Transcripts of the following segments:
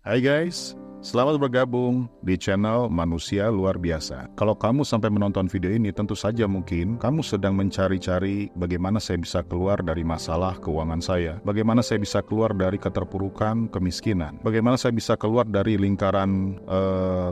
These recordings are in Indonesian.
Hai guys, selamat bergabung di channel Manusia Luar Biasa. Kalau kamu sampai menonton video ini, tentu saja mungkin kamu sedang mencari-cari bagaimana saya bisa keluar dari masalah keuangan saya, bagaimana saya bisa keluar dari keterpurukan, kemiskinan, bagaimana saya bisa keluar dari lingkaran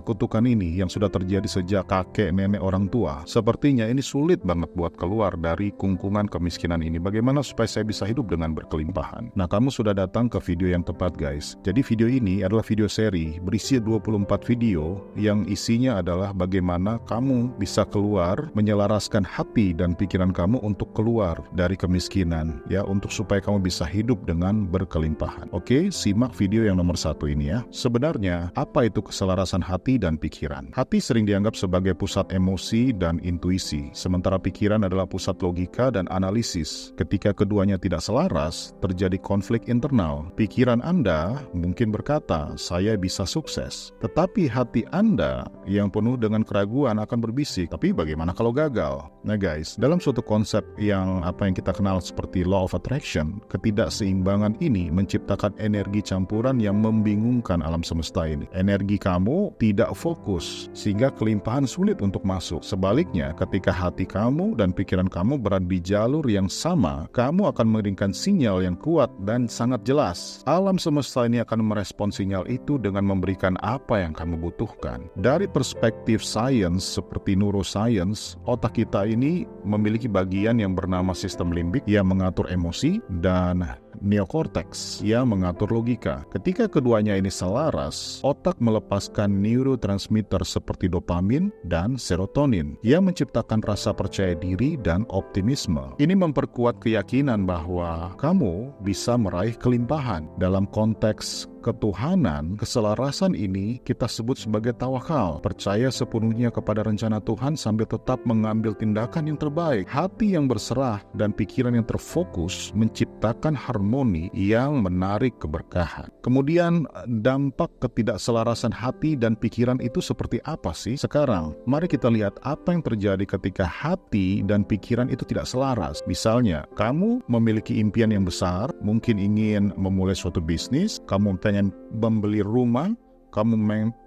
kutukan ini yang sudah terjadi sejak kakek nenek orang tua. Sepertinya ini sulit banget buat keluar dari kungkungan kemiskinan ini. Bagaimana supaya saya bisa hidup dengan berkelimpahan? Nah, kamu sudah datang ke video yang tepat guys. Jadi video ini adalah video seri berisi 24 video yang isinya adalah bagaimana kamu bisa keluar, menyelaraskan hati dan pikiran kamu untuk keluar dari kemiskinan, ya, untuk supaya kamu bisa hidup dengan berkelimpahan. Oke, simak video yang nomor 1 ini ya. Sebenarnya, apa itu keselarasan hati dan pikiran? Hati sering dianggap sebagai pusat emosi dan intuisi, sementara pikiran adalah pusat logika dan analisis. Ketika keduanya tidak selaras, terjadi konflik internal. Pikiran Anda mungkin berkata, saya bisa sukses. Tetapi hati Anda yang penuh dengan keraguan akan berbisik, tapi bagaimana kalau gagal? Nah guys, dalam suatu konsep yang kita kenal seperti law of attraction, ketidakseimbangan ini menciptakan energi campuran yang membingungkan alam semesta ini. Energi kamu tidak fokus, sehingga kelimpahan sulit untuk masuk. Sebaliknya, ketika hati kamu dan pikiran kamu berada di jalur yang sama, kamu akan mengirimkan sinyal yang kuat dan sangat jelas. Alam semesta ini akan merespon sinyal itu dengan memberikan apa yang kamu butuhkan. Dari perspektif sains seperti neuroscience, otak kita ini memiliki bagian yang bernama sistem limbik yang mengatur emosi dan neokortex yang mengatur logika. Ketika keduanya ini selaras, otak melepaskan neurotransmitter seperti dopamin dan serotonin yang menciptakan rasa percaya diri dan optimisme. Ini memperkuat keyakinan bahwa kamu bisa meraih kelimpahan. Dalam konteks ketuhanan, keselarasan ini kita sebut sebagai tawakal, percaya sepenuhnya kepada rencana Tuhan sambil tetap mengambil tindakan yang terbaik. Hati yang berserah dan pikiran yang terfokus menciptakan harmoni yang menarik keberkahan. Kemudian dampak ketidakselarasan hati dan pikiran itu seperti apa sih? Sekarang, mari kita lihat apa yang terjadi ketika hati dan pikiran itu tidak selaras. Misalnya, kamu memiliki impian yang besar, mungkin ingin memulai suatu bisnis, kamu pengen membeli rumah, kamu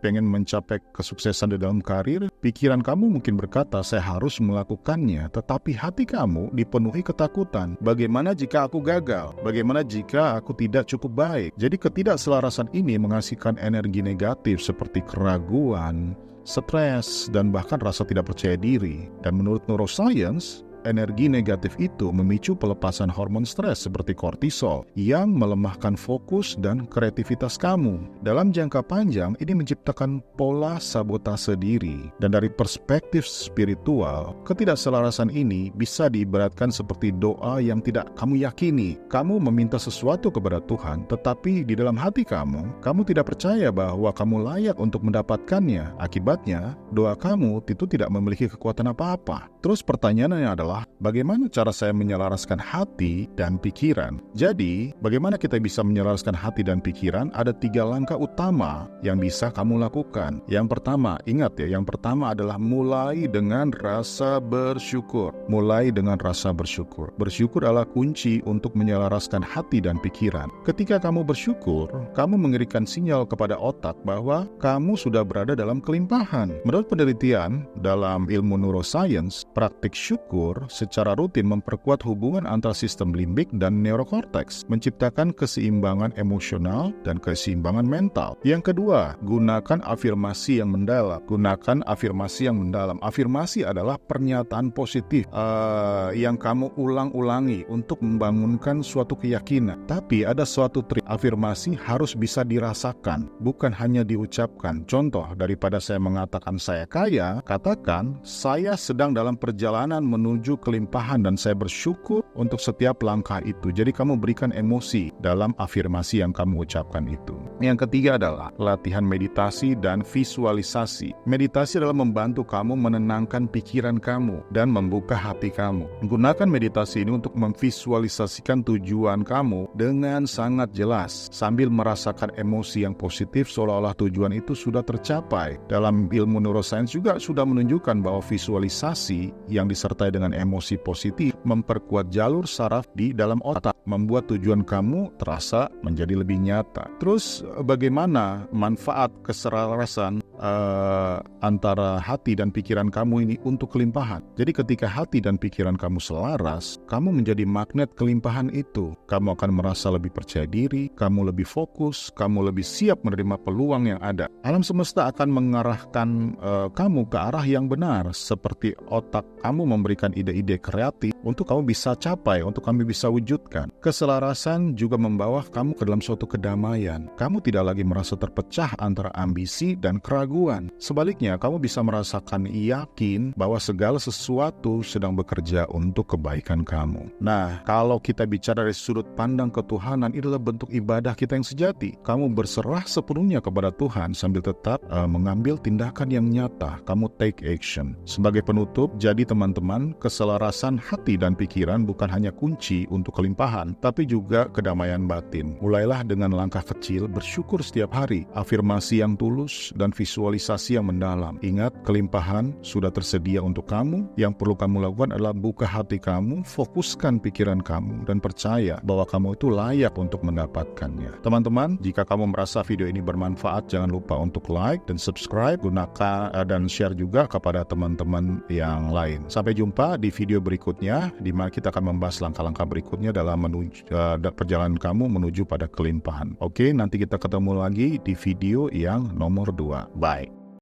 pengen mencapai kesuksesan di dalam karir, pikiran kamu mungkin berkata, saya harus melakukannya, tetapi hati kamu dipenuhi ketakutan. Bagaimana jika aku gagal? Bagaimana jika aku tidak cukup baik? Jadi ketidakselarasan ini menghasilkan energi negatif seperti keraguan, stres, dan bahkan rasa tidak percaya diri. Dan menurut neuroscience, energi negatif itu memicu pelepasan hormon stres seperti kortisol yang melemahkan fokus dan kreativitas kamu. Dalam jangka panjang, ini menciptakan pola sabotase diri. Dan dari perspektif spiritual, ketidakselarasan ini bisa diibaratkan seperti doa yang tidak kamu yakini. Kamu meminta sesuatu kepada Tuhan, tetapi di dalam hati kamu tidak percaya bahwa kamu layak untuk mendapatkannya. Akibatnya, doa kamu itu tidak memiliki kekuatan apa-apa. Terus pertanyaannya adalah, bagaimana cara saya menyelaraskan hati dan pikiran? Jadi, bagaimana kita bisa menyelaraskan hati dan pikiran? Ada 3 langkah utama yang bisa kamu lakukan. Yang pertama, ingat ya, yang pertama adalah mulai dengan rasa bersyukur. Mulai dengan rasa bersyukur. Bersyukur adalah kunci untuk menyelaraskan hati dan pikiran. Ketika kamu bersyukur, kamu mengirimkan sinyal kepada otak bahwa kamu sudah berada dalam kelimpahan. Menurut penelitian dalam ilmu neuroscience, praktik syukur secara rutin memperkuat hubungan antara sistem limbik dan neurokorteks, menciptakan keseimbangan emosional dan keseimbangan mental. Yang kedua, gunakan afirmasi yang mendalam. Gunakan afirmasi yang mendalam. Afirmasi adalah pernyataan positif yang kamu ulang-ulangi untuk membangunkan suatu keyakinan. Tapi ada suatu trik, afirmasi harus bisa dirasakan, bukan hanya diucapkan. Contoh, daripada saya mengatakan saya kaya, katakan saya sedang dalam perjalanan menuju kelimpahan dan saya bersyukur untuk setiap langkah itu. Jadi kamu berikan emosi dalam afirmasi yang kamu ucapkan itu. Yang ketiga adalah latihan meditasi dan visualisasi. Meditasi adalah membantu kamu menenangkan pikiran kamu dan membuka hati kamu. Gunakan meditasi ini untuk memvisualisasikan tujuan kamu dengan sangat jelas sambil merasakan emosi yang positif seolah-olah tujuan itu sudah tercapai. Dalam ilmu neuroscience juga sudah menunjukkan bahwa visualisasi yang disertai dengan emosi positif, memperkuat jalur saraf di dalam otak, membuat tujuan kamu terasa menjadi lebih nyata. Terus bagaimana manfaat keselarasan antara hati dan pikiran kamu ini untuk kelimpahan? Jadi ketika hati dan pikiran kamu selaras, kamu menjadi magnet kelimpahan itu. Kamu akan merasa lebih percaya diri, kamu lebih fokus, kamu lebih siap menerima peluang yang ada. Alam semesta akan mengarahkan kamu ke arah yang benar, seperti otak kamu memberikan ide-ide kreatif untuk kamu bisa capai, untuk kamu bisa wujudkan. Keselarasan juga membawa kamu ke dalam suatu kedamaian. Kamu tidak lagi merasa terpecah antara ambisi dan keraguan. Sebaliknya, kamu bisa merasakan yakin bahwa segala sesuatu sedang bekerja untuk kebaikan kamu. Nah, kalau kita bicara dari sudut pandang ketuhanan, ini adalah bentuk ibadah kita yang sejati. Kamu berserah sepenuhnya kepada Tuhan sambil tetap mengambil tindakan yang nyata. Kamu take action. Sebagai penutup, jadi teman-teman, keselarasan hati dan pikiran bukan hanya kunci untuk kelimpahan, tapi juga kedamaian batin. Mulailah dengan langkah kecil, bersyukur setiap hari, afirmasi yang tulus, dan visualisasi yang mendalam. Ingat, kelimpahan sudah tersedia untuk kamu. Yang perlu kamu lakukan adalah buka hati kamu, fokuskan pikiran kamu, dan percaya bahwa kamu itu layak untuk mendapatkannya. Teman-teman, jika kamu merasa video ini bermanfaat, jangan lupa untuk like dan subscribe, gunakan dan share juga kepada teman-teman yang lain. Sampai jumpa di video berikutnya, di mana kita akan membahas langkah-langkah berikutnya dalam perjalanan kamu menuju pada kelimpahan. Oke, nanti kita ketemu lagi di video yang nomor 2. Bye.